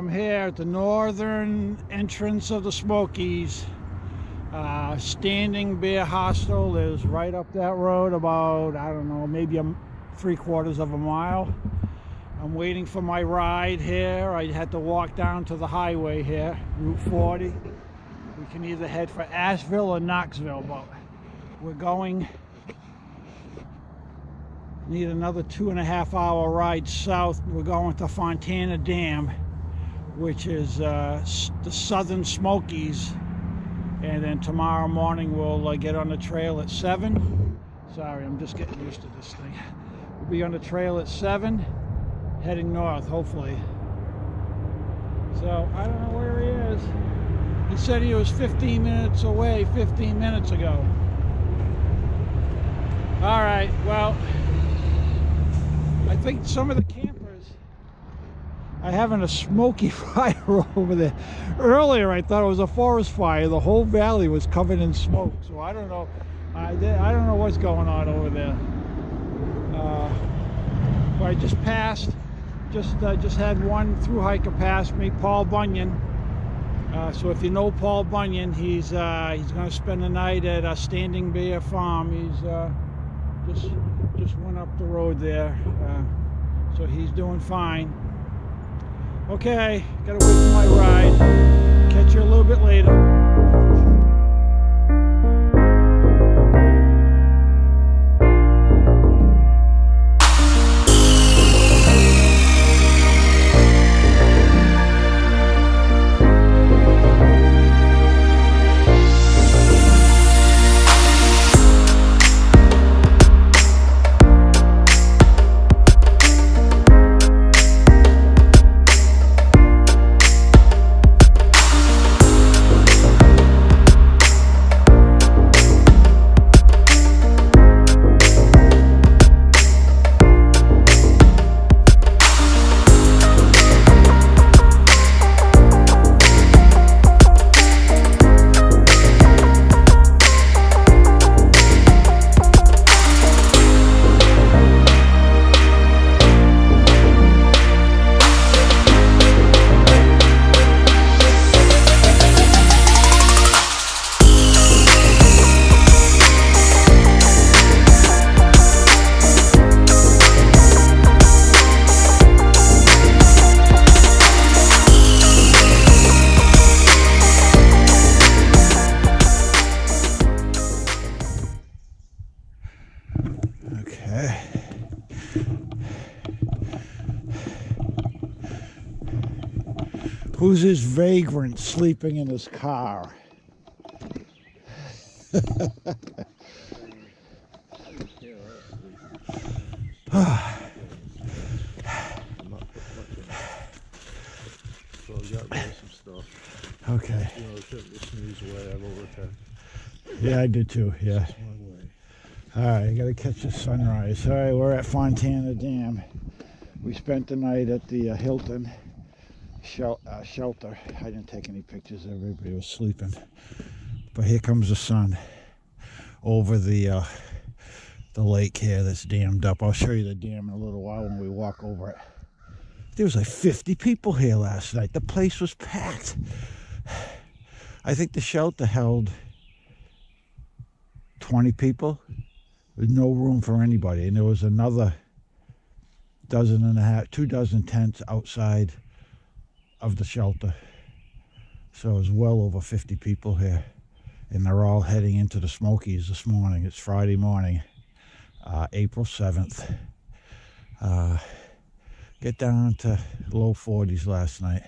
I'm here at the northern entrance of the Smokies. Standing Bear Hostel is right up that road, about, I don't know, maybe 3/4 of a mile. I'm waiting for my ride here. I had to walk down to the highway here, Route 40. We can either head for Asheville or Knoxville, but we're going. Need another 2.5-hour ride south. We're going to Fontana Dam, which is the southern Smokies. And then tomorrow morning we'll get on the trail at 7. Sorry, I'm just getting used to this thing. We'll be on the trail at 7, heading north, hopefully. So, I don't know where he is. He said he was 15 minutes away 15 minutes ago. Alright, well, I think some of the campers are having a smoky fire over there. Earlier I thought it was a forest fire. The whole valley was covered in smoke. So I don't know. I don't know what's going on over there. But I just passed. Just had one Thru-hiker pass me, Paul Bunyan. So if you know Paul Bunyan, he's going to spend the night at a Standing Bear Farm. He's just went up the road there, so he's doing fine. Okay, gotta wait for my ride. Catch you a little bit later. Who's this vagrant sleeping in his car? Okay. Yeah, I did too, yeah. Alright, I gotta catch the sunrise. Alright, we're at Fontana Dam. We spent the night at the Hilton shelter. I didn't take any pictures, everybody was sleeping. But here comes the sun over the lake here that's dammed up. I'll show you the dam in a little while when we walk over it. There was like 50 people here last night. The place was packed. I think the shelter held 20 people with no room for anybody. And there was another 2 dozen tents outside of the shelter. So it was well over 50 people here. And they're all heading into the Smokies this morning. It's Friday morning, April 7th. Get down to low 40s last night.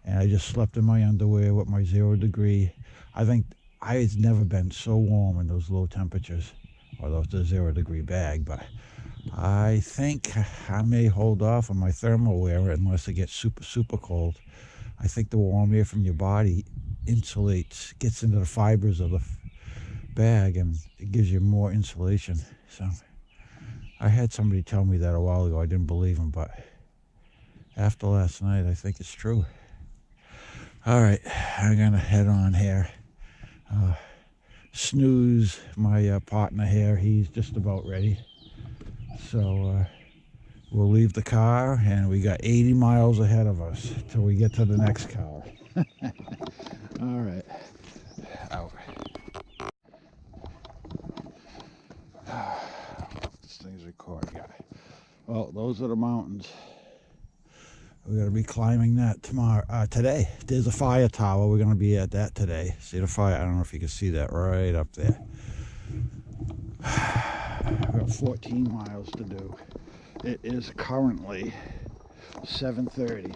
And I just slept in my underwear with my 0 degree. I think I've never been so warm in those low temperatures. Although it's a 0 degree bag, but I think I may hold off on my thermal wear unless it gets super cold. I think the warm air from your body insulates, gets into the fibers of the bag, and it gives you more insulation. So I had somebody tell me that a while ago. I didn't believe him, but after last night, I think it's true. All right, I'm gonna head on here. Snooze, my partner here, he's just about ready. So We'll leave the car, and we got 80 miles ahead of us till we get to the next car. All right. Out. This thing's recording. Yeah. Well, those are the mountains. We're going to be climbing that today. There's a fire tower. We're going to be at that today. See the fire? I don't know if you can see that right up there. We've got 14 miles to do. It is currently 7:30.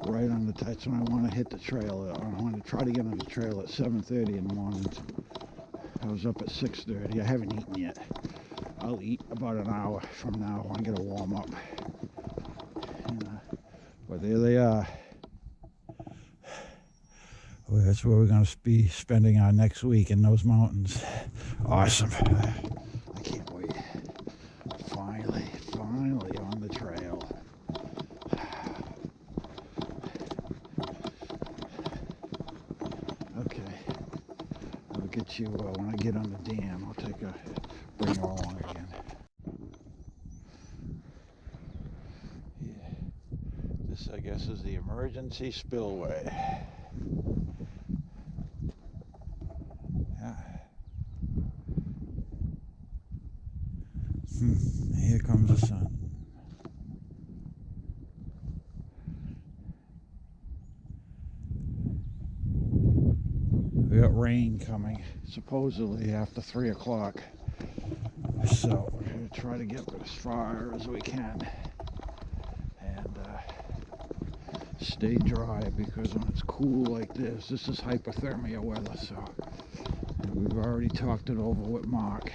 Right on the that's when I want to hit the trail. I want to try to get on the trail at 7:30 in the mornings. I was up at 6:30. I haven't eaten yet. I'll eat about an hour from now. I get a warm up. But there they are. Well, that's where we're going to be spending our next week, in those mountains. Awesome. I can't wait. Finally on the trail. Okay. I'll get you, when I get on the dam, I'll bring her along again. This, I guess, is the emergency spillway. Yeah. Here comes the sun. We got rain coming, supposedly after 3 o'clock. So we're going to try to get as far as we can. And stay dry, because when it's cool like this is hypothermia weather. So we've already talked it over with Mark.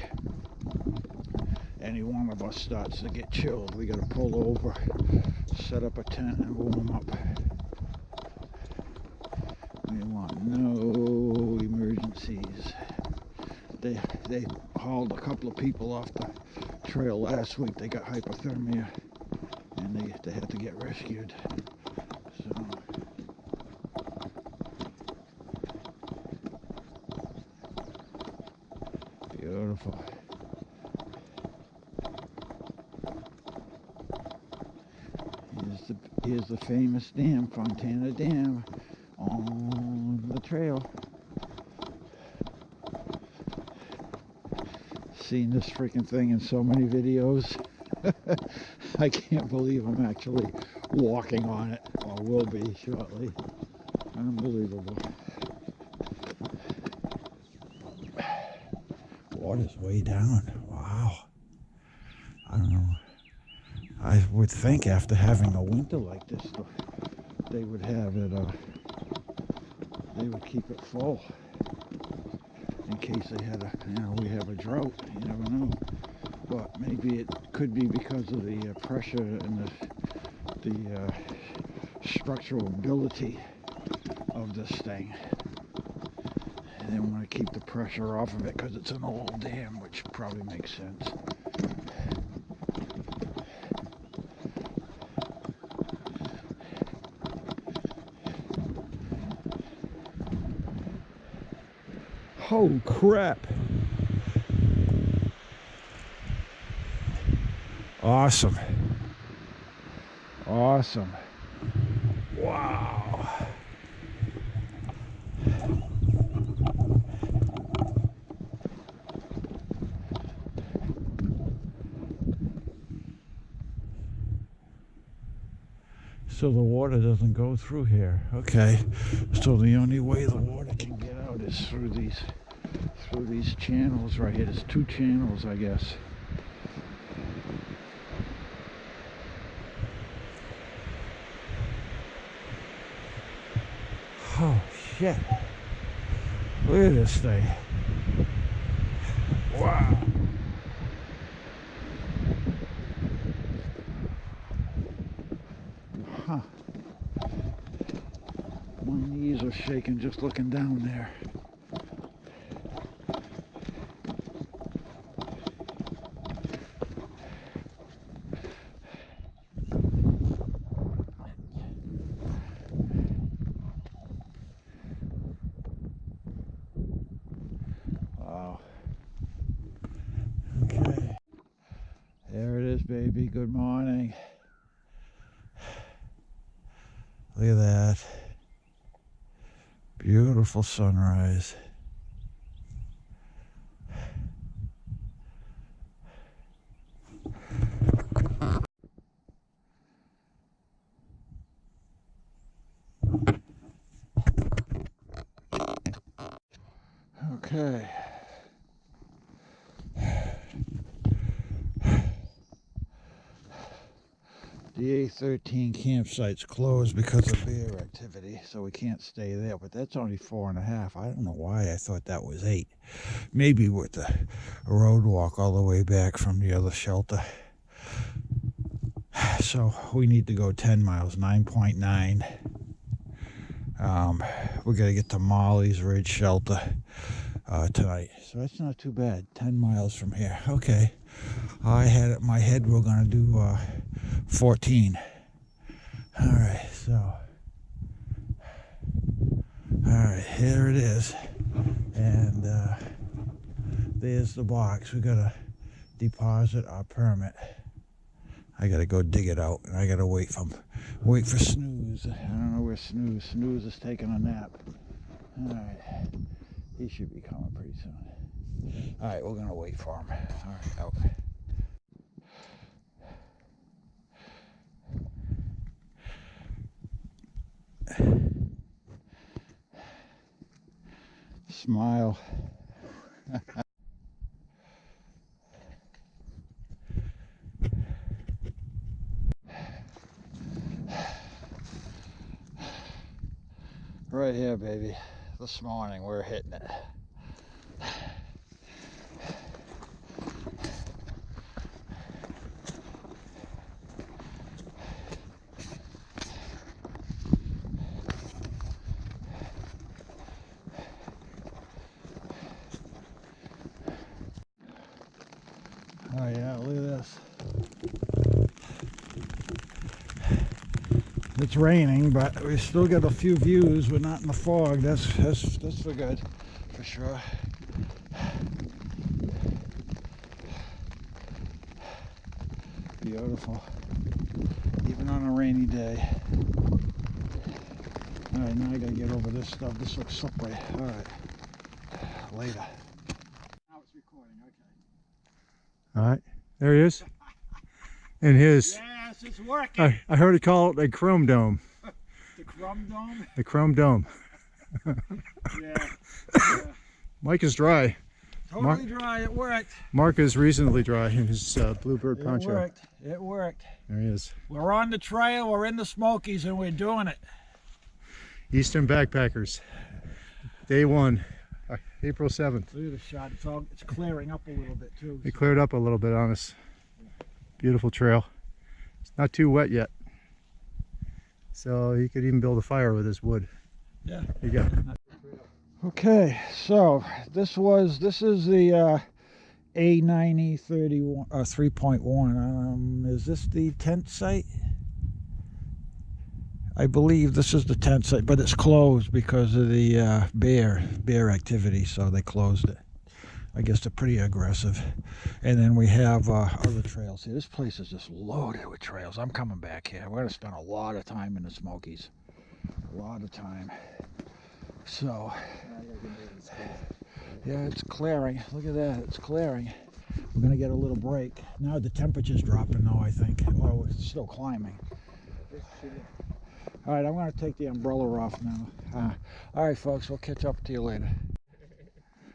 Any one of us starts to get chilled, we got to pull over, set up a tent, and warm up. We want no emergencies. They hauled a couple of people off the trail last week. They got hypothermia, and they had to get rescued. So beautiful. Here's the famous dam, Fontana Dam, on the trail. Seen this freaking thing in so many videos. I can't believe I'm actually walking on it, or will be shortly. Unbelievable. Water's way down. Wow. I don't know. I would think after having a winter like this, they would have it, they would keep it full in case they had we have a drought. You never know. But maybe it could be because of the pressure and the structural ability of this thing. And they want to keep the pressure off of it because it's an old dam, which probably makes sense. Oh crap. Awesome. Awesome. Wow. So the water doesn't go through here. Okay. So the only way the water can get out is through these channels right here. There's 2 channels, I guess. Oh shit. Look at this thing. Wow. Huh. My knees are shaking just looking down there. Wow. Okay. There it is, baby. Good morning. Look at that. Beautiful sunrise. Okay. The A13 campsite's closed because of bear activity, so we can't stay there, but that's only 4.5. I don't know why I thought that was 8. Maybe with the road walk all the way back from the other shelter. So we need to go 10 miles, 9.9. We're going to get to Molly's Ridge Shelter tonight. So that's not too bad, 10 miles from here. Okay, I had it in my head we're going to do 14. All right, so, all right, here it is. And there's the box. We got to deposit our permit. I got to go dig it out, and I got to wait for Snooze. I don't know where Snooze is taking a nap. All right, he should be coming pretty soon. All right, we're going to wait for him. All right, out. Smile. Right here, baby. This morning we're hitting it. Oh yeah, look at this. It's raining, but we still got a few views. We're not in the fog. That's for good, for sure. Beautiful, even on a rainy day. All right, now I gotta get over this stuff. This looks slippery. All right, later. Now it's recording. Okay. All right, there he is. And his. Yes, it's working. I heard it called a chrome dome. The Chrome Dome? The chrome dome. Yeah. Mike is dry. Totally dry. It worked. Mark is reasonably dry in his bluebird poncho. It worked. It worked. There he is. We're on the trail. We're in the Smokies, and we're doing it. Eastern Backpackers. Day 1, April 7th. Look at the shot. It's clearing up a little bit too. It cleared up a little bit on us. Beautiful trail. It's not too wet yet, so you could even build a fire with this wood. Yeah. There you go. Okay, so this is the A90 31 3.1. Is this the tent site? I believe this is the tent site, but it's closed because of the bear activity, so they closed it. I guess they're pretty aggressive. And then we have other trails here. This place is just loaded with trails. I'm coming back here. We're going to spend a lot of time in the Smokies. A lot of time. So, yeah, it's clearing. Look at that. It's clearing. We're going to get a little break. Now the temperature's dropping, though, I think. Well, it's still climbing. All right, I'm going to take the umbrella off now. All right, folks, we'll catch up to you later.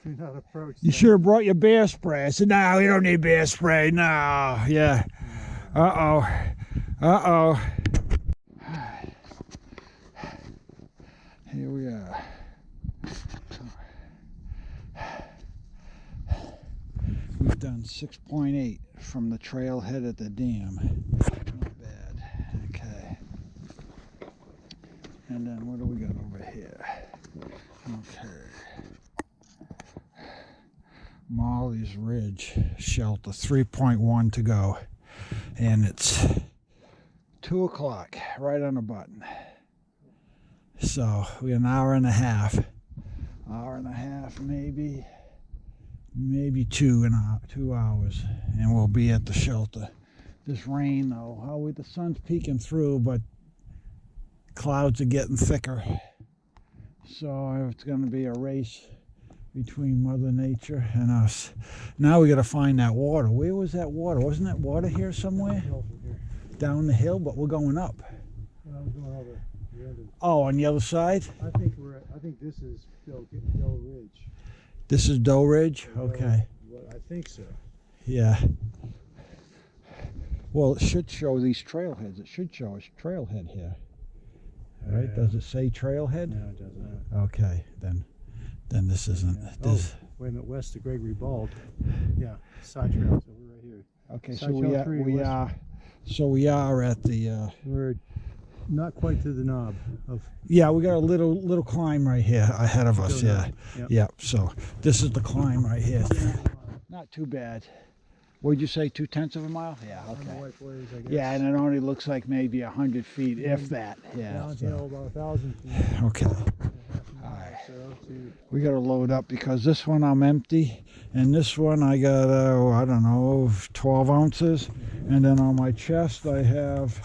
Do not approach. You should have brought your bear spray. I said, no, we don't need bear spray. No. Yeah. Uh-oh. Uh-oh. Here we are. We've done 6.8 from the trailhead at the dam. Not bad. Okay. And then what do we got over here? Okay. Molly's Ridge Shelter, 3.1 to go. And it's 2 o'clock, right on the button. So we got an hour and a half. Maybe 2 hours, and we'll be at the shelter. This rain, though, the sun's peeking through, but clouds are getting thicker. So it's going to be a race between Mother Nature and us. Now we got to find that water. Where was that water? Wasn't that water here somewhere? Down the hill, but we're going up. Well, we're going over the end of, Oh, on the other side? I think this is Doe Ridge. This is Doe Ridge? Okay. Well, I think so. Yeah. Well, it should show these trailheads. It should show us trailhead here. All right? Does it say trailhead? No, it doesn't. Okay, then this isn't. Yeah. This. Oh, wait a minute, west of Gregory Bald. Yeah, side trail. So we're right here. Okay, Side so trail 3 west. we are at the. We're not quite to the knob of. Yeah, we got a little climb right here ahead of us. Yeah. Yep. Yep. So this is the climb right here. Not too bad. What'd you say? 2/10 of a mile? Yeah. Okay. White Blaze, I guess. Yeah, and it only looks like maybe 100 feet, if that. Yeah. Downhill about 1,000 feet. Okay. We got to load up because this one I'm empty, and this one I got, I don't know, 12 ounces. And then on my chest I have,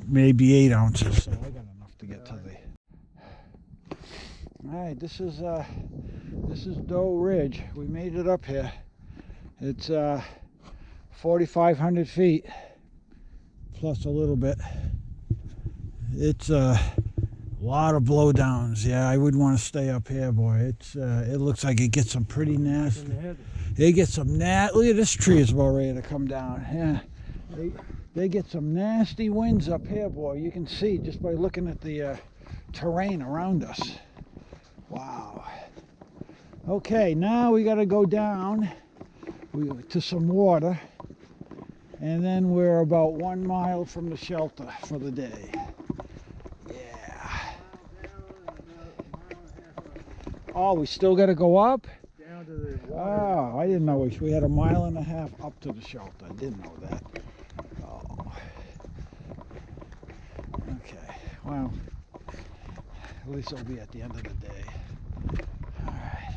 maybe 8 ounces. So I got enough to get to the. All right, this is Doe Ridge. We made it up here. It's 4,500 feet plus a little bit. It's a lot of blowdowns. Yeah, I would want to stay up here, boy. It looks like it gets some pretty nasty. They get some look at this tree is about ready to come down. Yeah, they get some nasty winds up here, boy. You can see just by looking at the terrain around us. Wow. Okay, now we got to go down to some water, and then we're about 1 mile from the shelter for the day. Oh, we still got to go up? Down to the water. Oh, I didn't know we had 1.5 miles up to the shelter. I didn't know that. Oh. Okay, well, at least it'll be at the end of the day. All right.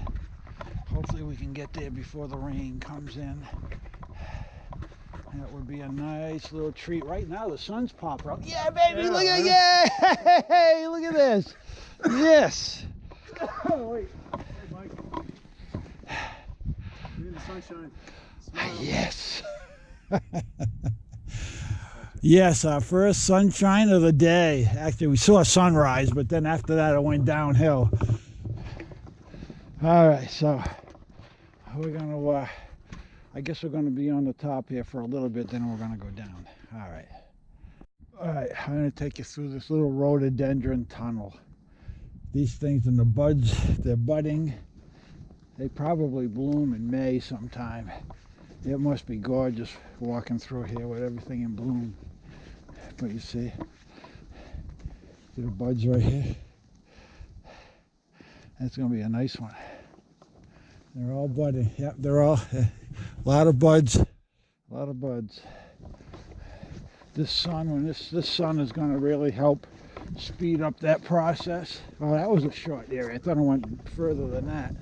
Hopefully we can get there before the rain comes in. That would be a nice little treat. Right now the sun's popping out. Yeah, baby, Yeah, look at hey, look at this. Yes. Oh, wait. Hey, Mike. You're in the sunshine. Smile. Yes. Yes, our first sunshine of the day. Actually, we saw sunrise, but then after that it went downhill. All right, so we're going to, I guess we're going to be on the top here for a little bit, then we're going to go down. All right. All right, I'm going to take you through this little rhododendron tunnel. These things in the buds, they're budding. They probably bloom in May sometime. It must be gorgeous walking through here with everything in bloom. But you see the buds right here. That's going to be a nice one. They're all budding. Yep, they're all a lot of buds. A lot of buds. This sun, this sun is going to really help speed up that process. Oh, that was a short area. I thought I went further than that.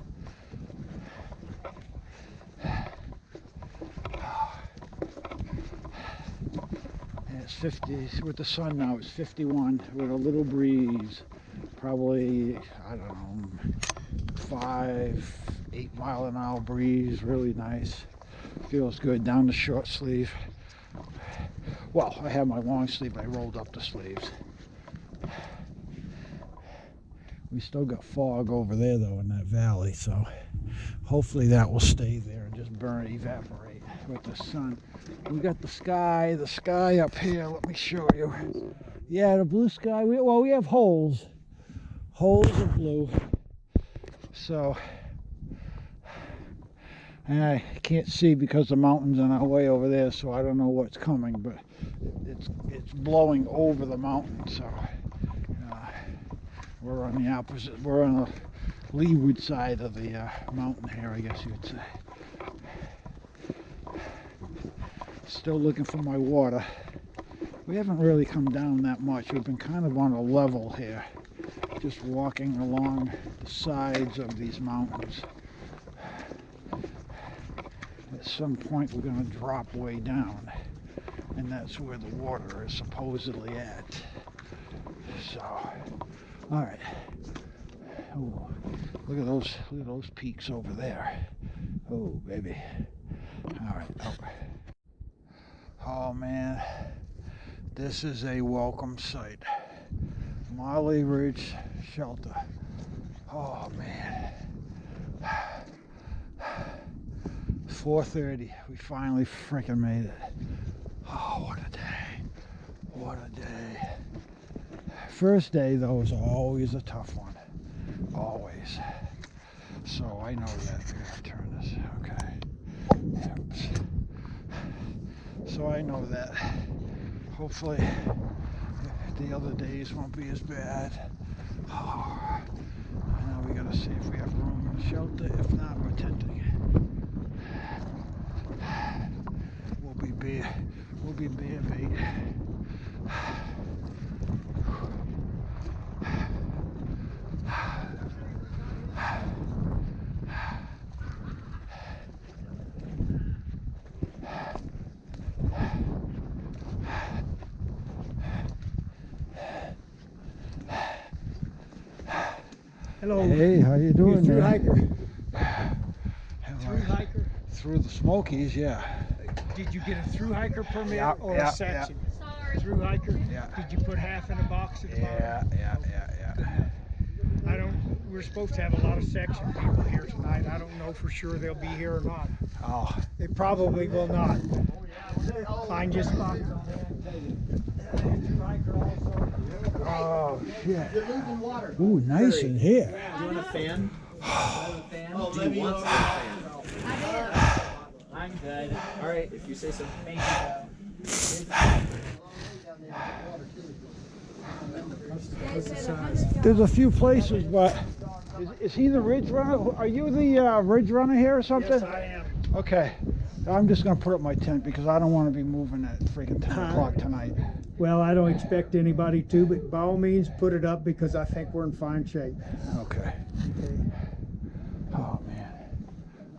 And it's 50 with the sun now. It's 51 with a little breeze. Probably, I don't know, 5-8 mile an hour breeze. Really nice. Feels good down the short sleeve. Well, I have my long sleeve. I rolled up the sleeves. We still got fog over there though in that valley, so hopefully that will stay there and just evaporate with the sun. We got the sky up here. Let me show you. Yeah, the blue sky. We have holes of blue. So, and I can't see because the mountains are now way over there, so I don't know what's coming, but it's blowing over the mountain, so we're on the opposite, we're on the leeward side of the mountain here, I guess you would say. Still looking for my water. We haven't really come down that much. We've been kind of on a level here, just walking along the sides of these mountains. At some point we're going to drop way down, and that's where the water is supposedly at. So, all right. Ooh, look at those peaks over there. Oh, baby. All right. Oh man, this is a welcome sight. Marley Ridge Shelter. Oh man. 4:30. We finally freaking made it. Oh, what a day. What a day. First day though is always a tough one. Always. So I know that. I gotta turn this. Okay. Oops. So I know that. Hopefully the other days won't be as bad. Oh, now we gotta see if we have room in the shelter. If not, we're tenting. We'll be bear bait. Hello. Hey, how you doing? You Thru-hiker? Thru-hiker? Through the Smokies, yeah. Did you get a Thru-hiker permit or yeah, a section? Sorry. Thru-hiker? Yeah. Did you put half in a box at the bottom? Yeah. We're supposed to have a lot of section people here tonight. I don't know for sure they'll be here or not. Oh. They probably will not. Find your spot. Oh, shit. You're losing water. Ooh, nice in here. Do you want a fan? Do you want some fan? I'm good. All right, if you say so. Thank you. There's a few places, but is he the Ridge Runner? Are you the Ridge Runner here or something? Yes, I am. Okay. I'm just going to put up my tent because I don't want to be moving at freaking 10 o'clock tonight. Well, I don't expect anybody to, but by all means, put it up because I think we're in fine shape. Okay. Oh, man.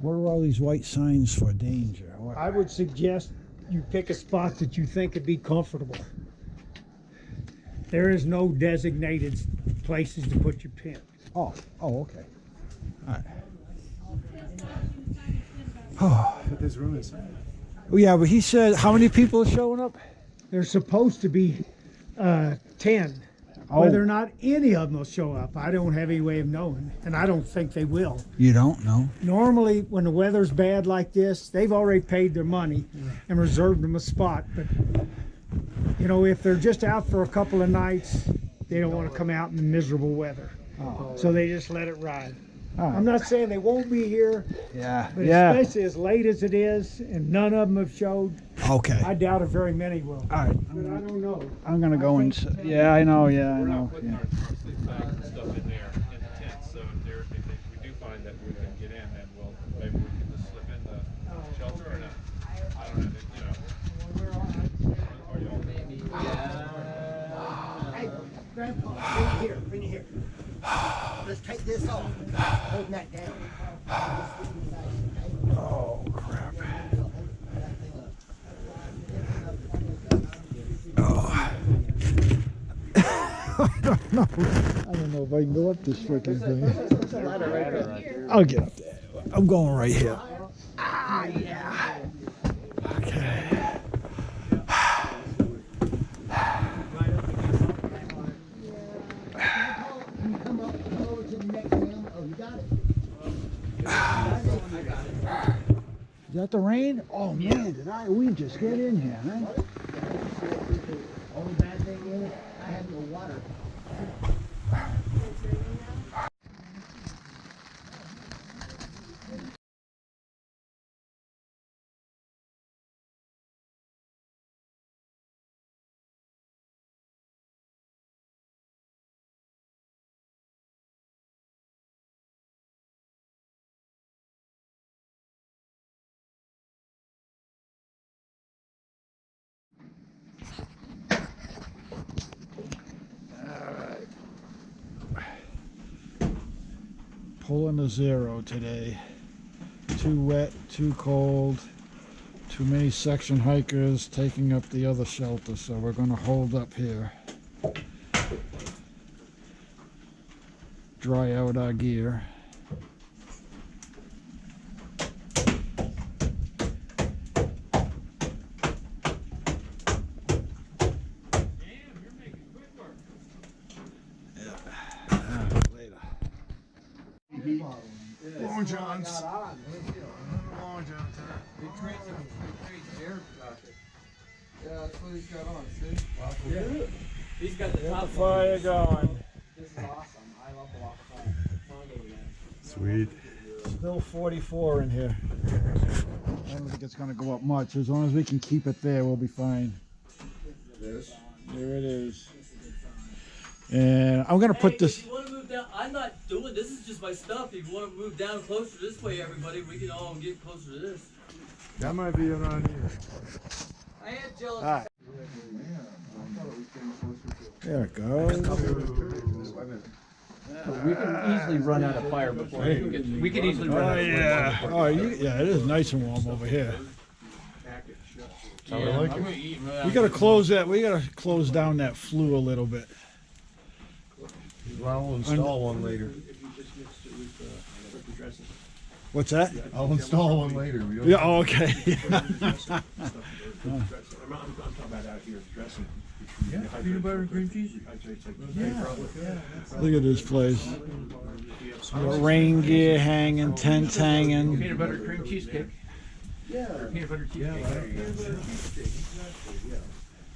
What are all these white signs for danger? What? I would suggest you pick a spot that you think would be comfortable. There is no designated places to put your tent. Oh, okay. All right. Oh. But this room is. Oh, yeah, but he said, how many people are showing up? There's supposed to be 10. Oh. Whether or not any of them will show up, I don't have any way of knowing, and I don't think they will. You don't know? Normally, when the weather's bad like this, they've already paid their money and reserved them a spot. But, you know, if they're just out for a couple of nights, they don't want to come out in the miserable weather. Oh. So they just let it ride. All right. I'm not saying they won't be here, Yeah. but Yeah. especially as late as it is, and none of them have showed, Okay. I doubt if very many will. All right. But I don't know. I'm going to go inside. Yeah, I know. Yeah, I know. Putting Yeah. our sleep bag and stuff in there in the tent, so if we do find that we can get in, then maybe we can just slip in the shelter or not. I don't know, Are y'all Maybe, yeah. Hey, Grandpa, bring it here. Let's take this off. Hold that down. Oh, crap. Oh. I don't know if I can go up this freaking thing. I'll get up there. I'm going right here. Ah, yeah. Okay. Come up over to the next one. Oh, you got it. Is that the rain? Oh man, we just get in here, man. Only bad thing is, I have no water. Pulling a zero today. Too wet, too cold, too many section hikers taking up the other shelter, so we're going to hold up here. dry out our gear. Later. Long Johns. Long Johns. Yeah, that's what he's got on, see? Yeah. He's got the Get the top fire one. going. This is awesome. I love the walk fire. Sweet. Still 44 in here. I don't think it's going to go up much. As long as we can keep it there, we'll be fine. There it is. And I'm going to put this. If you want to move down, I'm not doing this. Is just my stuff. If you want to move down closer this way, everybody, we can all get closer to this. That might be around here. I am jealous. All right. There it goes. We can easily run out of fire before you get. We can easily run out of fire. Yeah. Oh, yeah, it is nice and warm over here. I like it. We got to close that. We got to close down that flue a little bit. Well, I'll install one later. What's that? I'll install one later. We don't Yeah. Oh, okay. I'm talking about out here dressing. Yeah, peanut butter and cream cheese. Look at this place. We got rain gear hanging, tents hanging. Peanut butter cream cheesecake. Yeah. Peanut butter cheesecake.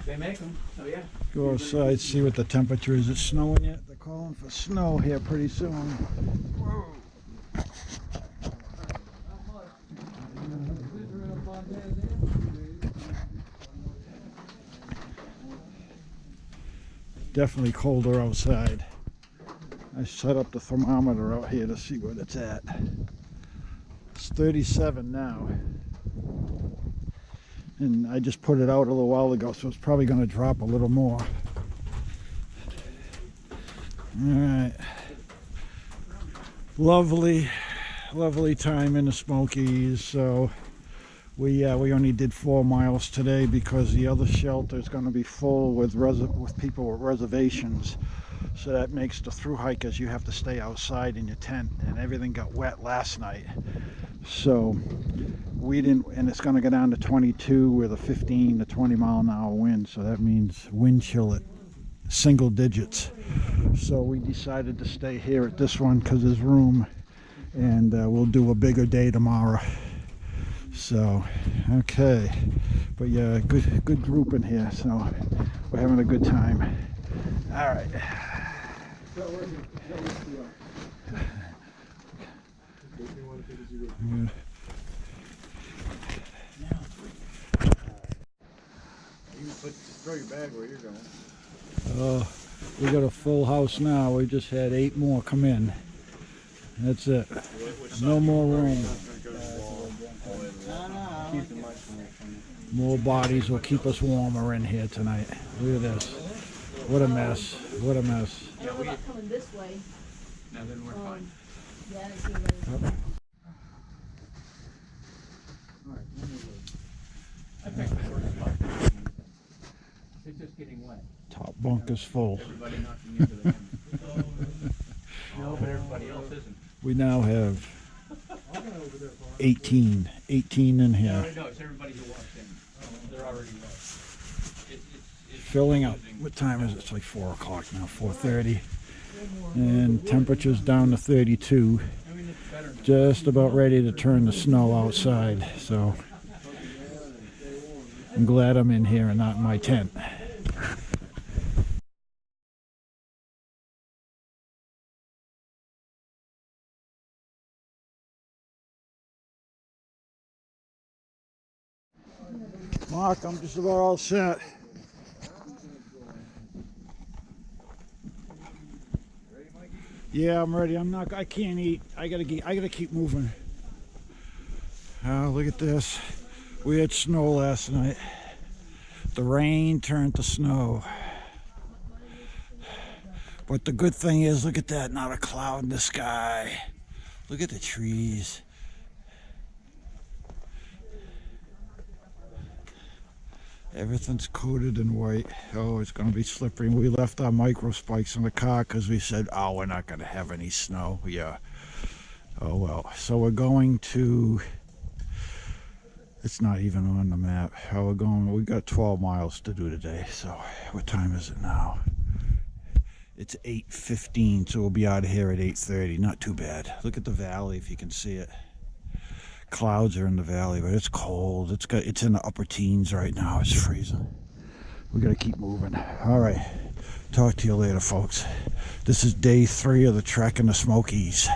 They make them. Oh yeah. Go outside, see what the temperature is. It's snowing yet? They're calling for snow here pretty soon. Whoa. Definitely colder outside. I set up the thermometer out here to see what it's at. It's 37 now. And I just put it out a little while ago, so it's probably going to drop a little more. All right. Lovely, lovely time in the Smokies. So we only did 4 miles today because the other shelter is going to be full with people with reservations. So that makes the thru-hikers, you have to stay outside in your tent, and everything got wet last night. So we didn't, and it's going to go down to 22 with a 15 to 20 mile an hour wind. So that means wind chill at single digits. So we decided to stay here at this one because there's room, and we'll do a bigger day tomorrow. So, okay, but yeah, good group in here, so we're having a good time. All right. Throw your bag where you're going. We got a full house now. We just had 8 more come in. That's it. No more room. More bodies will keep us warmer in here tonight. Look at this. What a mess. What a mess. I don't know about coming this way. Now then we're fine. Yeah, I see what I think this works fine. It's just getting wet. Top bunk is full. Everybody knocking into the No, but everybody else isn't. We now have 18 in here. No, it's everybody who walks in. They're already wet. It's Filling up. What time is it? It's like 4 o'clock now, 4:30. And temperature's down to 32. I mean, it's better now. Just about ready to turn the snow outside. So I'm glad I'm in here and not in my tent. Mark, I'm just about all set. Yeah, I'm ready. I can't eat. I gotta keep moving. Look at this. We had snow last night. The rain turned to snow. But the good thing is, look at that, not a cloud in the sky. Look at the trees. Everything's coated in white. Oh, it's going to be slippery. We left our micro spikes in the car because we said, oh, we're not going to have any snow. Yeah. Oh, well. So we're going to... It's not even on the map. How we're going... We got 12 miles to do today. So what time is it now? It's 8:15, so we'll be out of here at 8:30. Not too bad. Look at the valley if you can see it. Clouds are in the valley, but it's cold. It's in the upper teens right now. It's freezing. We gotta keep moving. All right. Talk to you later, folks. This is day 3 of the trek in the Smokies.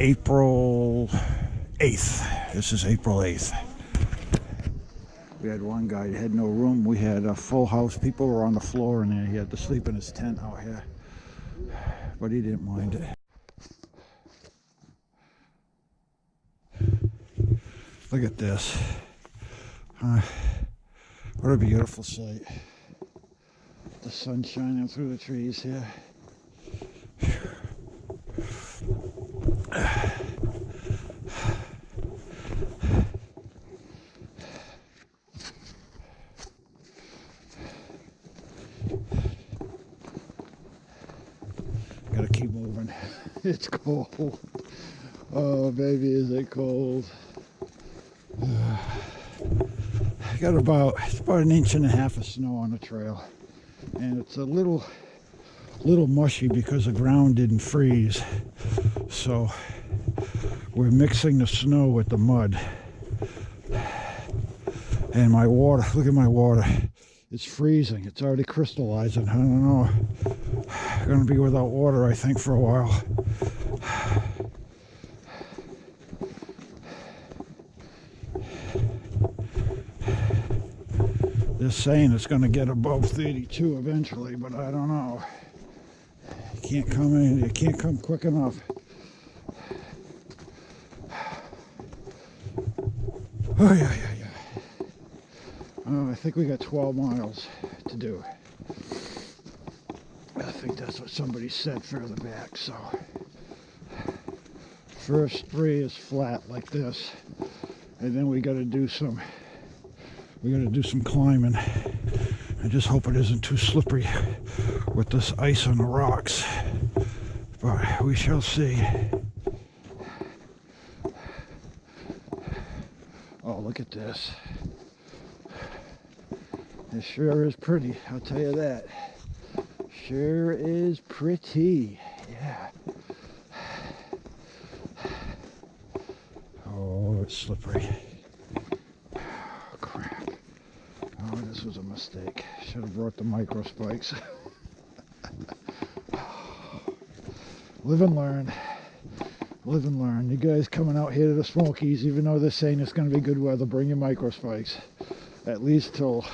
April 8th. This is April 8th. We had one guy that had no room. We had a full house. People were on the floor in there. He had to sleep in his tent out here, but he didn't mind it. Look at this. What a beautiful sight. The sun shining through the trees here. Gotta keep moving. It's cold. Oh, baby, is it cold. I got about 1.5 inches of snow on the trail, and it's a little mushy because the ground didn't freeze, so we're mixing the snow with the mud. And my water, look at my water, it's freezing. It's already crystallizing. I don't know, I'm gonna be without water I think for a while. They're saying it's going to get above 32 eventually, but I don't know. It can't come in. It can't come quick enough. Oh yeah. Oh, I think we got 12 miles to do. I think that's what somebody said further back. So, first 3 is flat like this, and then we got to do some. We got to do some climbing. I just hope it isn't too slippery with this ice on the rocks. But we shall see. Oh, look at this. It sure is pretty, I'll tell you that. Sure is pretty. Yeah. Oh, it's slippery. Oh, this was a mistake. Should have brought the micro spikes. Live and learn. Live and learn. You guys coming out here to the Smokies, even though they're saying it's going to be good weather, bring your micro spikes. At least till,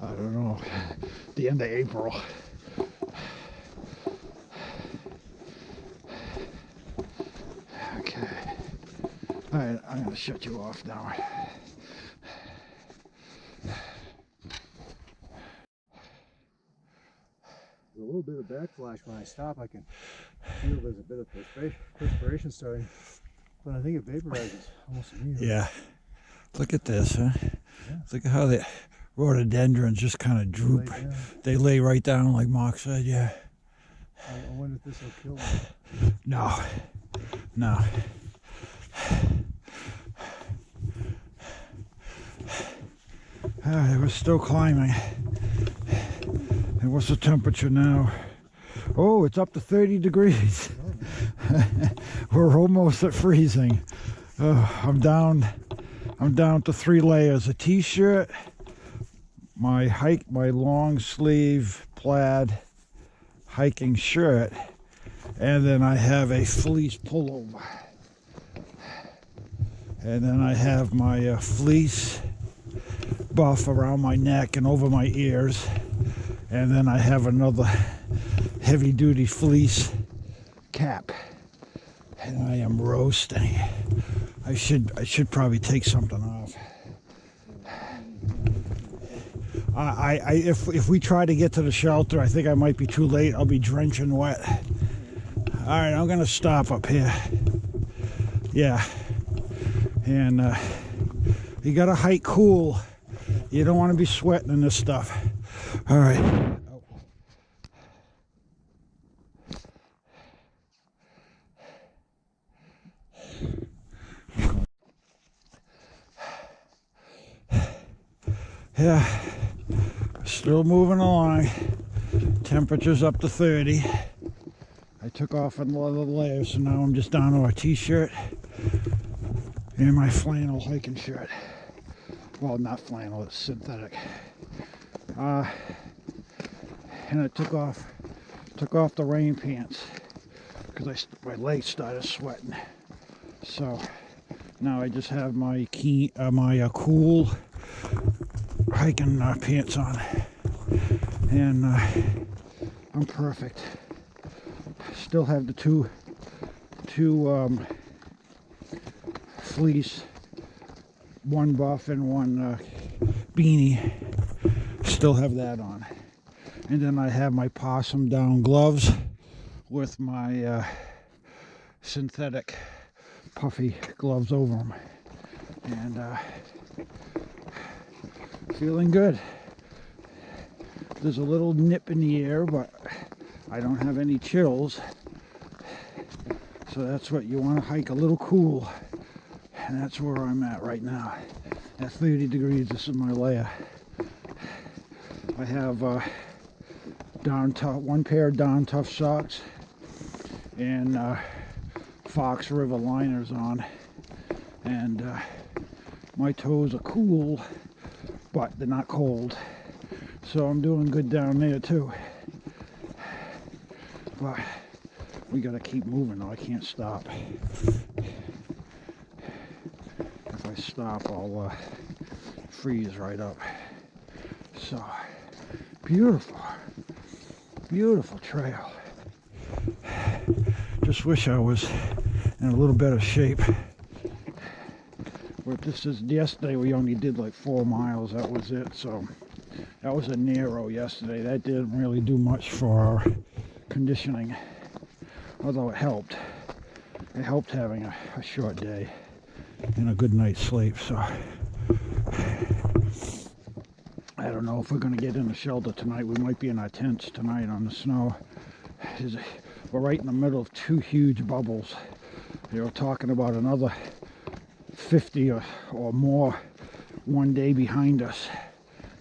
I don't know, the end of April. Okay. Alright, I'm going to shut you off now. A little bit of backflash when I stop. I can feel there's a bit of perspiration starting, but I think it vaporizes almost immediately. Yeah. Look at this, huh? Yeah. Look at how the rhododendrons just kind of droop. They lay right down, like Mark said. Yeah. I wonder if this will kill me. No. No. We're still climbing. And what's the temperature now? Oh, it's up to 30 degrees. We're almost at freezing. I'm down to 3 layers. A t-shirt, my long sleeve plaid hiking shirt, and then I have a fleece pullover. And then I have my fleece buff around my neck and over my ears. And then I have another heavy-duty fleece cap, and I am roasting. I should probably take something off. If we try to get to the shelter, I think I might be too late. I'll be drenching wet. All right, I'm gonna stop up here. Yeah, and you gotta hike cool. You don't want to be sweating in this stuff. All right. Oh. Yeah, still moving along. Temperature's up to 30. I took off another layer, so now I'm just down to a t-shirt and my flannel hiking shirt. Well, not flannel, it's synthetic. And I took off the rain pants because my legs started sweating. So now I just have my cool hiking pants on, and I'm perfect. Still have the two fleece, one buff and one beanie. Still have that on, and then I have my possum down gloves with my synthetic puffy gloves over them, and feeling good. There's a little nip in the air, but I don't have any chills. So that's what you want to hike, a little cool. And that's where I'm at right now. At 30 degrees, this is my layer. I have one pair of Down Tough socks and Fox River liners on. And my toes are cool, but they're not cold, so I'm doing good down there too. But we gotta keep moving though. I can't stop. If I stop, I'll freeze right up. So beautiful, beautiful trail. Just wish I was in a little better shape. But this is, yesterday we only did like 4 miles, that was it. So that was a narrow yesterday. That didn't really do much for our conditioning, although it helped. It helped having a short day and a good night's sleep. So I don't know if we're going to get in the shelter tonight. We might be in our tents tonight on the snow. We're right in the middle of 2 huge bubbles. They were talking about another 50 or more one day behind us,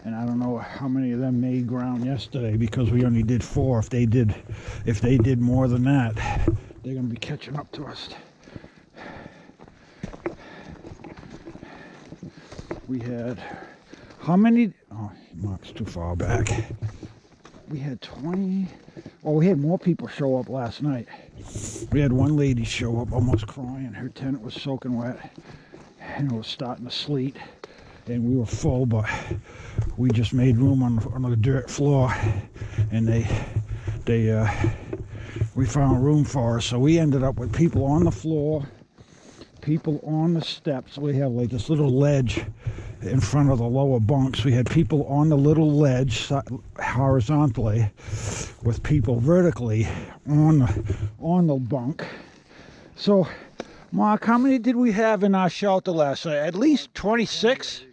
and I don't know how many of them made ground yesterday because we only did 4. If they did more than that, they're going to be catching up to us. We had how many? Oh, Mark's too far back. We had 20. Well, we had more people show up last night. We had one lady show up almost crying. Her tent was soaking wet and it was starting to sleet, and we were full, but we just made room on the dirt floor, and we found room for us. So we ended up with people on the floor, people on the steps. We have like this little ledge in front of the lower bunks. We had people on the little ledge horizontally, with people vertically on the bunk. So Mark, how many did we have in our shelter last night? At least 26?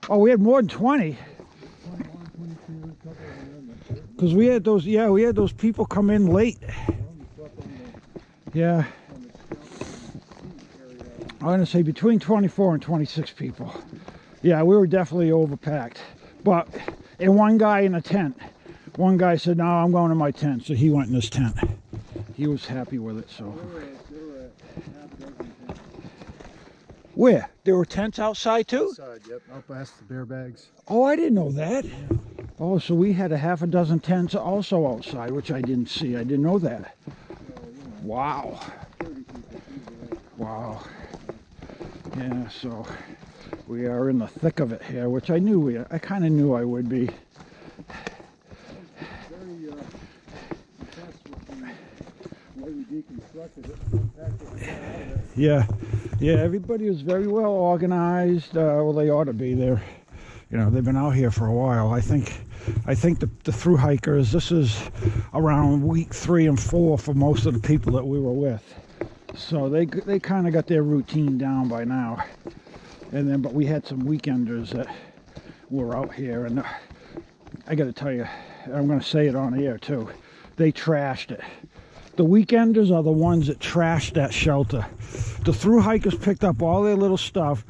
Oh, we had more than 20. Because we had those people come in late. Yeah. I'm going to say between 24 and 26 people. Yeah, we were definitely overpacked. But, and one guy in a tent. One guy said, no, I'm going to my tent. So he went in his tent. He was happy with it, so. Where? There were tents outside too? Outside, yep. Out past the bear bags. Oh, I didn't know that. Oh, so we had a half a dozen tents also outside, which I didn't see. I didn't know that. Wow. Wow. Yeah, so we are in the thick of it here, which I kind of knew I would be. Very impressed with the way we deconstructed it. Compacted it out of it. Yeah, everybody was very well organized. Well, they ought to be there. You know, they've been out here for a while. I think the thru-hikers, this is around week 3 and 4 for most of the people that we were with. So they kind of got their routine down by now. And then, but we had some weekenders that were out here, and I got to tell you, I'm going to say it on air too, they trashed it. The weekenders are the ones that trashed that shelter. The thru-hikers picked up all their little stuff,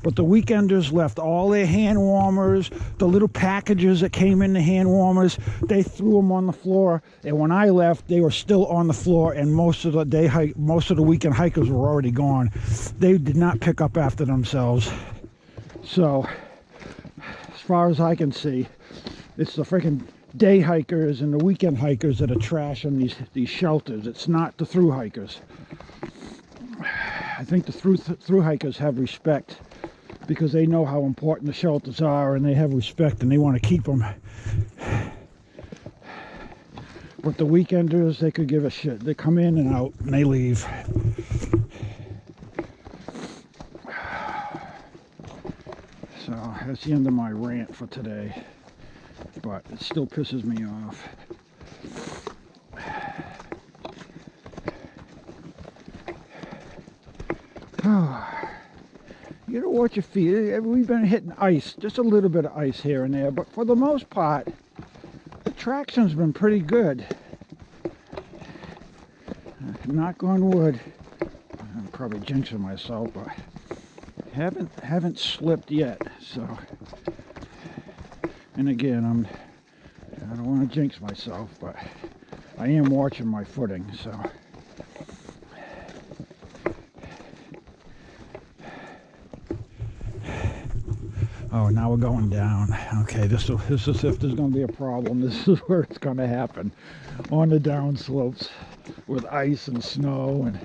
but the weekenders left all their hand warmers, the little packages that came in the hand warmers, they threw them on the floor. And when I left, they were still on the floor, and most of the weekend hikers were already gone. They did not pick up after themselves. So, as far as I can see, it's the freaking day hikers and the weekend hikers that are trashing these shelters. It's not the thru hikers. I think the thru hikers have respect because they know how important the shelters are, and they have respect and they want to keep them. But the weekenders, they could give a shit. They come in and out and they leave. So that's the end of my rant for today. But it still pisses me off. You gotta watch your feet. We've been hitting ice, just a little bit of ice here and there, but for the most part, the traction's been pretty good. Knock on wood. I'm probably jinxing myself, but haven't slipped yet. So, and again, I don't want to jinx myself, but I am watching my footing. So. Oh, now we're going down. Okay, this is if there's going to be a problem. This is where it's going to happen, on the down slopes with ice and snow. And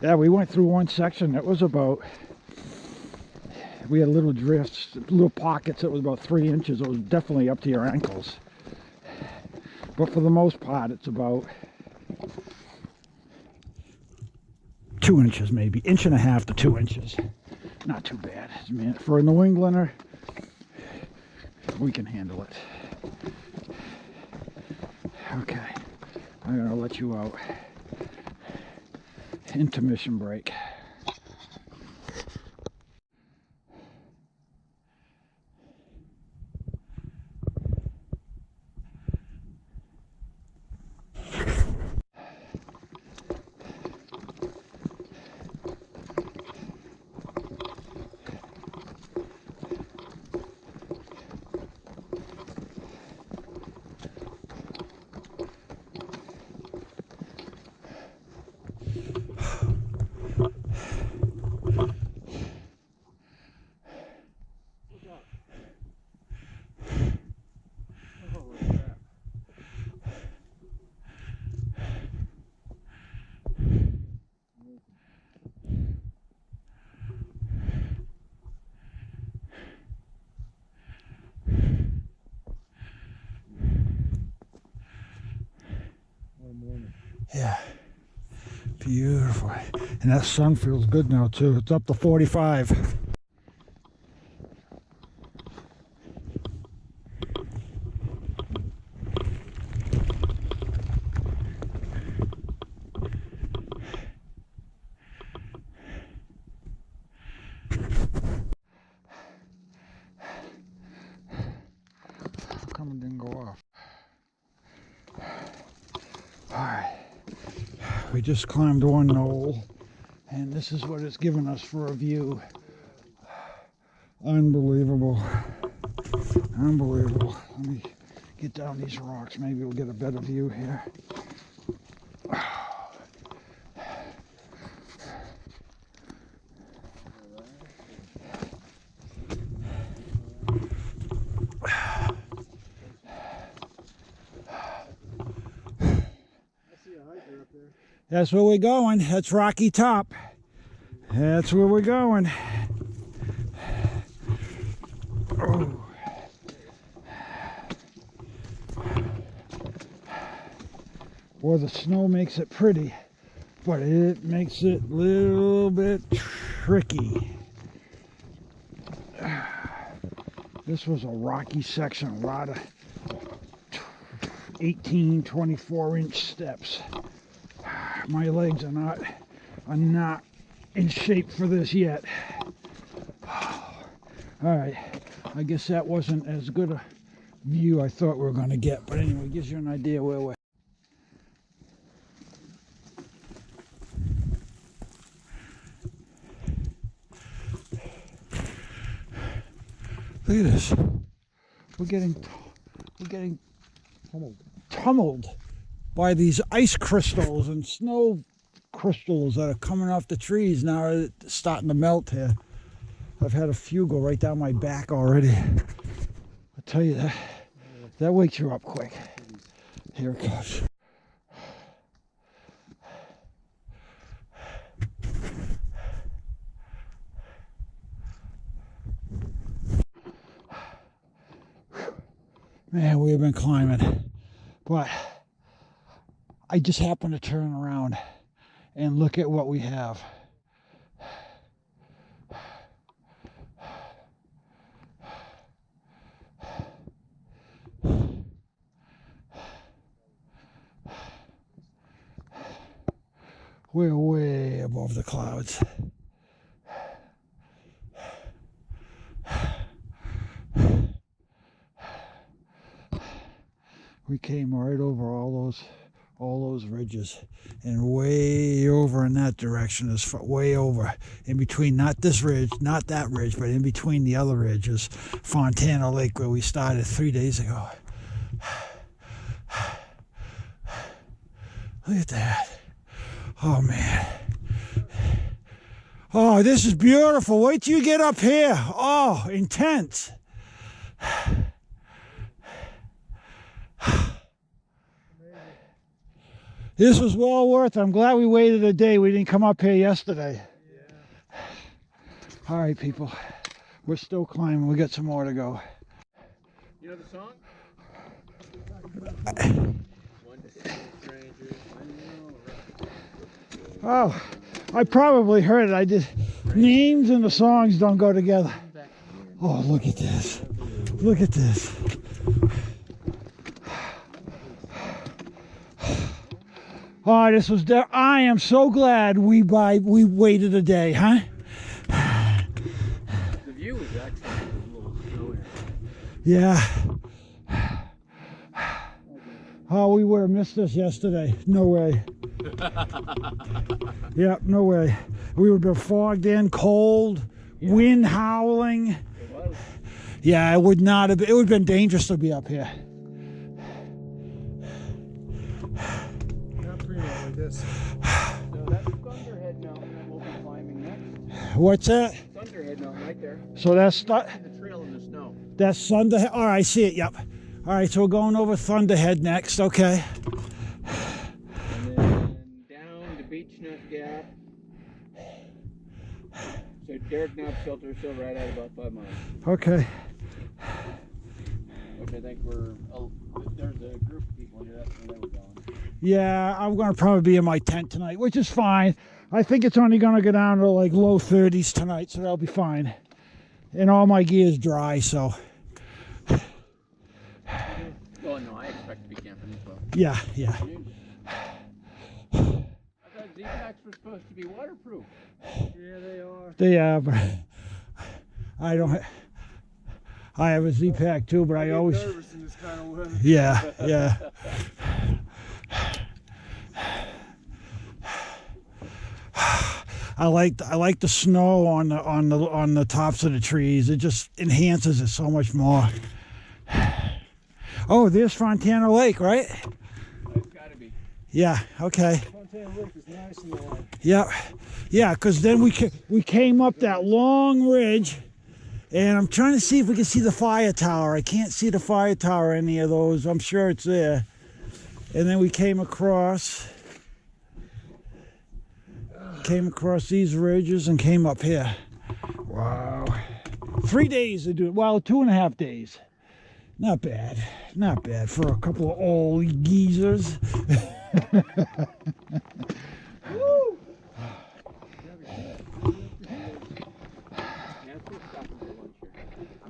yeah, we went through one section that was about, we had little drifts, little pockets that was about 3 inches. It was definitely up to your ankles. But for the most part, it's about 2 inches, maybe, 1.5 inches to 2 inches. Not too bad. I mean, for a New Englander, we can handle it. Okay, I'm gonna let you out. Intermission break. Yeah, beautiful. And that sun feels good now too. It's up to 45. How come it didn't go off? Alright. We just climbed one knoll, and this is what it's given us for a view. Unbelievable. Unbelievable. Let me get down these rocks. Maybe we'll get a better view here. That's where we're going. That's Rocky Top. That's where we're going. Oh. Boy, the snow makes it pretty, but it makes it a little bit tricky. This was a rocky section, a lot of 18, 24-inch steps. My legs are not in shape for this yet. All right, I guess that wasn't as good a view I thought we were going to get, but anyway, it gives you an idea where we're. Look at this. We're getting tumbled by these ice crystals and snow crystals that are coming off the trees now. It's starting to melt here. I've had a few go right down my back already. I'll tell you that wakes you up quick. Here it goes. Man, we have been climbing, but I just happened to turn around and look at what we have. We're way above the clouds. We came right over all those ridges, and way over in that direction is way over. In between, not this ridge, not that ridge, but in between the other ridge is Fontana Lake, where we started 3 days ago. Look at that. Oh man. Oh, this is beautiful. Wait till you get up here. Oh, intense. This was well worth it. I'm glad we waited a day. We didn't come up here yesterday. Yeah. All right, people. We're still climbing. We got some more to go. You know the song? Oh, I probably heard it. I did. Names and the songs don't go together. Oh, look at this. Look at this. Oh, this was there. I am so glad we waited a day, huh? The view is excellent. A little snowy. Yeah. Oh, we would have missed this yesterday. No way. Yeah, no way. We would have been fogged in, cold, wind howling. Yeah, it would not have. It would have been dangerous to be up here. Not pretty like this. So that's Thunderhead Mountain that we'll be climbing next. What's that? Thunderhead Mountain right there. So that's not. The trail in the snow. That's Thunderhead. All right, I see it. Yep. All right, so we're going over Thunderhead next. Okay. And then down to Beech Nut Gap. So Derrick Knob Shelter is still right at about 5 miles. Okay. Which I think there's a group of people here. That's where they were going. Yeah, I'm going to probably be in my tent tonight, which is fine. I think it's only going to go down to like low 30s tonight, so that'll be fine. And all my gear is dry, so. Oh no, I expect to be camping as well. Yeah, yeah. I thought Z-Packs were supposed to be waterproof. Yeah, they are. They are, but I don't. I have a Z-Pack too, but I always. Nervous in this kind of weather. Yeah, yeah. I like the snow on the tops of the trees. It just enhances it so much more. Oh, there's Fontana Lake, right? It's gotta be. Yeah. Okay. Fontana Lake is nice and warm. Yeah, yeah. Because then we came up that long ridge, and I'm trying to see if we can see the fire tower. I can't see the fire tower any of those. I'm sure it's there. And then we came across these ridges and came up here. Wow. 3 days to do it. Well, 2.5 days. Not bad. Not bad for a couple of old geezers. Woo!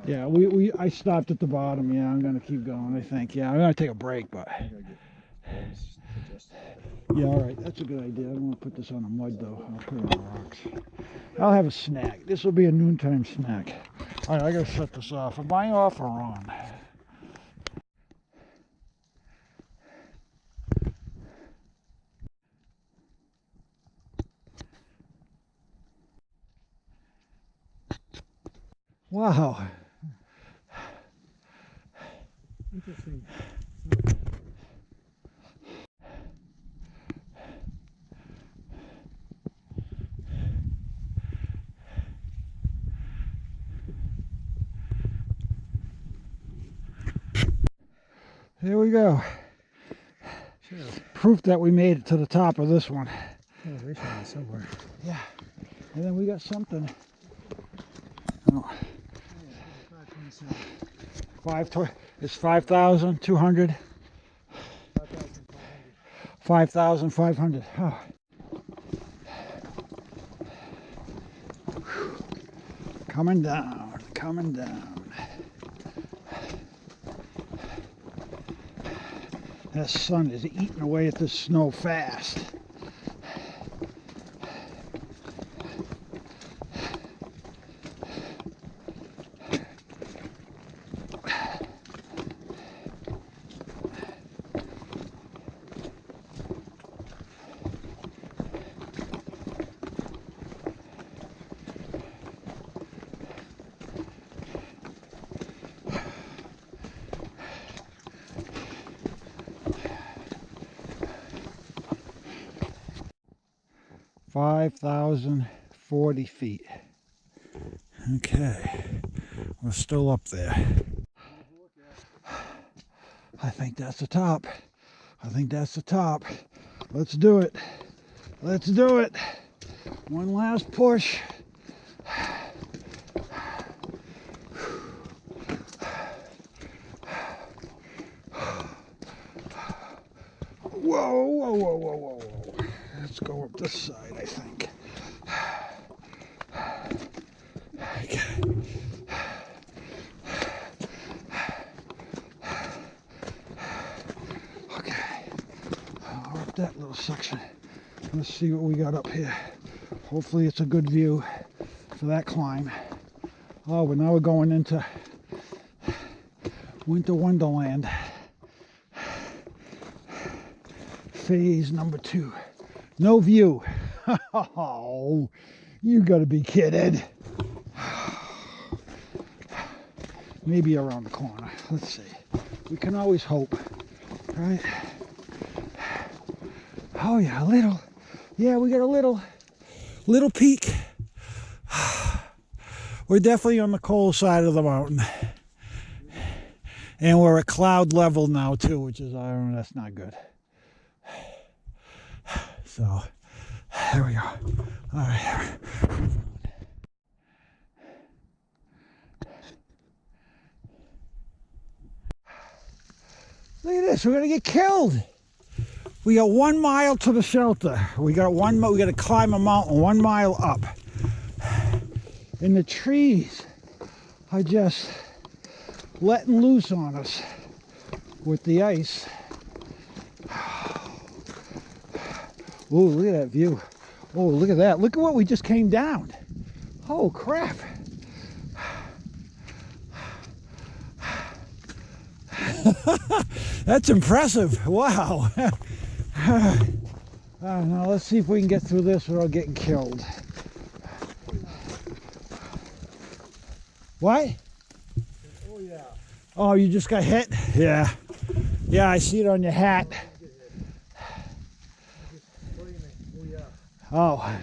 Yeah, I stopped at the bottom. Yeah, I'm gonna keep going, I think. Yeah, I'm gonna take a break, but yeah, all right, that's a good idea. I don't want to put this on the mud though. I'll put it on the rocks. I'll have a snack. This will be a noontime snack. All right, I gotta shut this off. Am I off or on? Wow. Interesting. Here we go. Sure. Proof that we made it to the top of this one. Elevation is somewhere. Yeah. And then we got something. Oh. 527. It's 5,200. 5,500. Oh. Coming down, coming down. That sun is eating away at this snow fast. $5,040 feet. Okay, we're still up there. I think that's the top. I think that's the top. Let's do it. Let's do it. One last push. Whoa, whoa, whoa, whoa, whoa, whoa. Let's go up this side, I think. Okay. Okay. We're up that little section. Let's see what we got up here. Hopefully it's a good view for that climb. Oh, but now we're going into Winter Wonderland. Phase number 2. No view. Oh, you gotta be kidding. Maybe around the corner. Let's see. We can always hope, right? Oh yeah, a little. Yeah, we got a little peak. We're definitely on the cold side of the mountain. And we're at cloud level now too, which is, I don't know, that's not good. So, there we go. All right. Look at this. We're gonna get killed. We got 1 mile to the shelter. We got to climb a mountain 1 mile up. And the trees are just letting loose on us with the ice. Oh, look at that view. Oh, look at that. Look at what we just came down. Oh, crap. That's impressive. Wow. Now let's see if we can get through this without getting killed. What? Oh, yeah. Oh, you just got hit? Yeah. Yeah, I see it on your hat. Oh.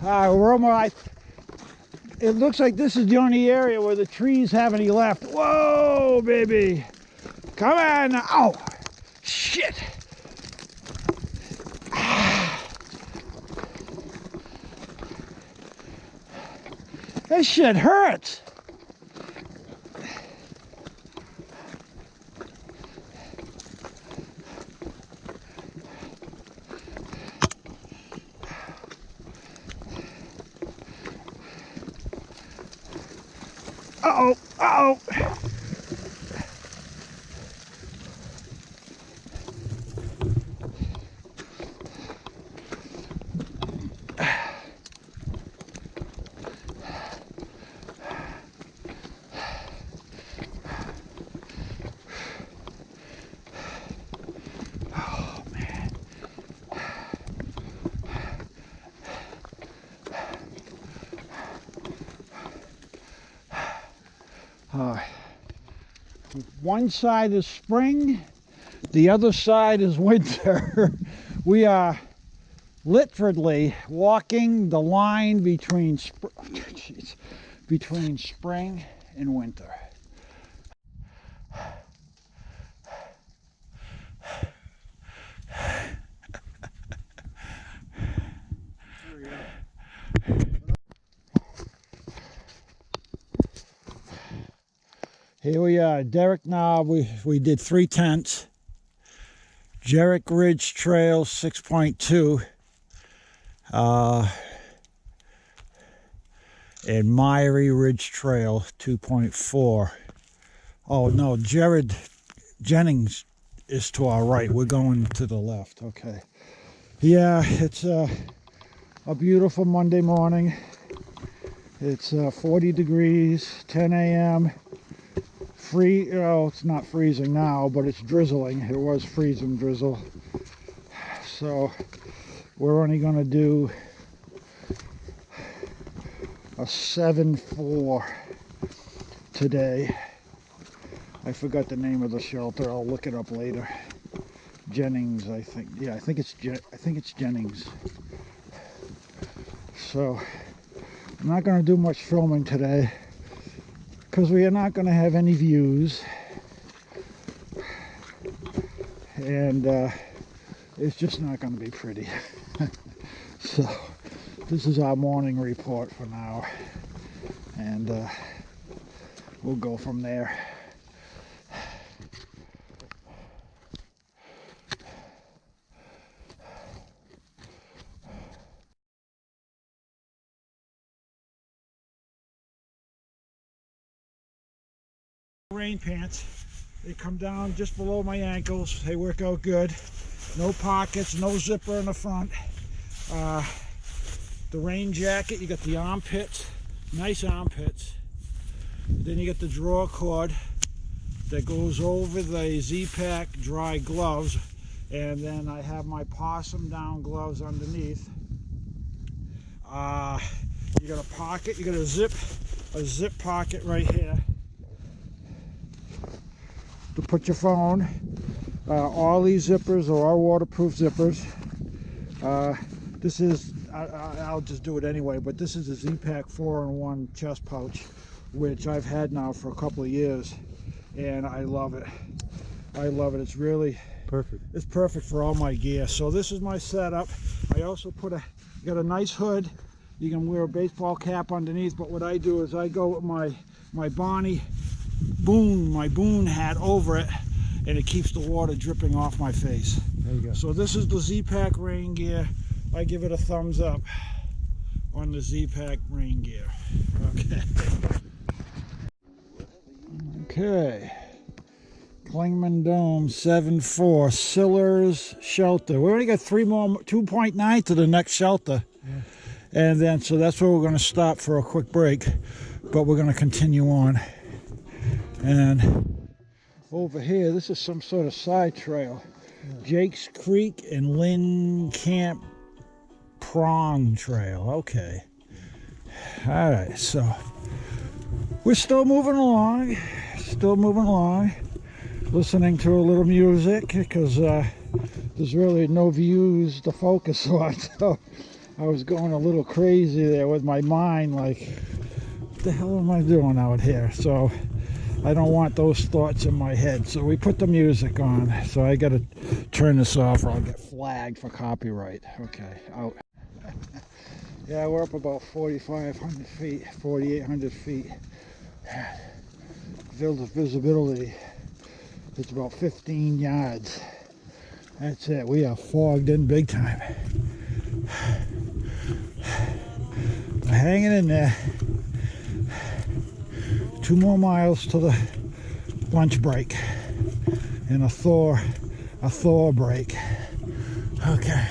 We're almost, it looks like this is the only area where the trees have any left. Whoa, baby. Come on. Oh, shit. This shit hurts. Uh-oh, uh-oh. One side is spring, the other side is winter. We are literally walking the line between between spring and winter. Here we are, Derrick Knob. We did 3 tents. Jerrick Ridge Trail 6.2. And Myrie Ridge Trail 2.4. Oh no, Jared Jennings is to our right. We're going to the left. Okay. Yeah, it's a beautiful Monday morning. It's 40 degrees, 10 a.m. Oh, it's not freezing now, but it's drizzling. It was freezing drizzle. So we're only going to do a 7-4 today. I forgot the name of the shelter. I'll look it up later. Jennings, I think. Yeah, I think it's Jennings. So I'm not going to do much filming today, because we are not going to have any views, and it's just not going to be pretty. So this is our morning report for now, and we'll go from there. Rain pants, they come down just below my ankles. They work out good. No pockets, no zipper in the front. The rain jacket, you got the armpits, nice armpits. Then you get the drawer cord that goes over the Z-Pack dry gloves, and then I have my possum down gloves underneath. You got a pocket, you got a zip pocket right here to put your phone. All these zippers are all waterproof zippers. This is, I'll just do it anyway, but this is a Z-Pack 4-in-1 chest pouch, which I've had now for a couple of years, and I love it. I love it. It's really Perfect. It's perfect for all my gear. So this is my setup. I also got a nice hood. You can wear a baseball cap underneath, but what I do is I go with my Bonnie Boone hat over it, and it keeps the water dripping off my face. There you go. So this is the Z-Pack rain gear. I give it a thumbs up on the Z-Pack rain gear. Okay. Okay. Klingman Dome 7-4 Sillers Shelter. We already got 2.9 to the next shelter. Yeah. And then, so that's where we're going to stop for a quick break, but we're going to continue on. And over here, this is some sort of side trail. Yeah. Jake's Creek and Lynn Camp Prong Trail. Okay. All right, so we're still moving along. Listening to a little music, because there's really no views to focus on. So I was going a little crazy there with my mind, like, what the hell am I doing out here? So I don't want those thoughts in my head. So we put the music on. So I got to turn this off or I'll get flagged for copyright. Okay, out. Yeah, we're up about 4,500 feet, 4,800 feet. Field of visibility, it's about 15 yards. That's it. We are fogged in big time. We're hanging in there. 2 more miles to the lunch break and a Thor break. Okay.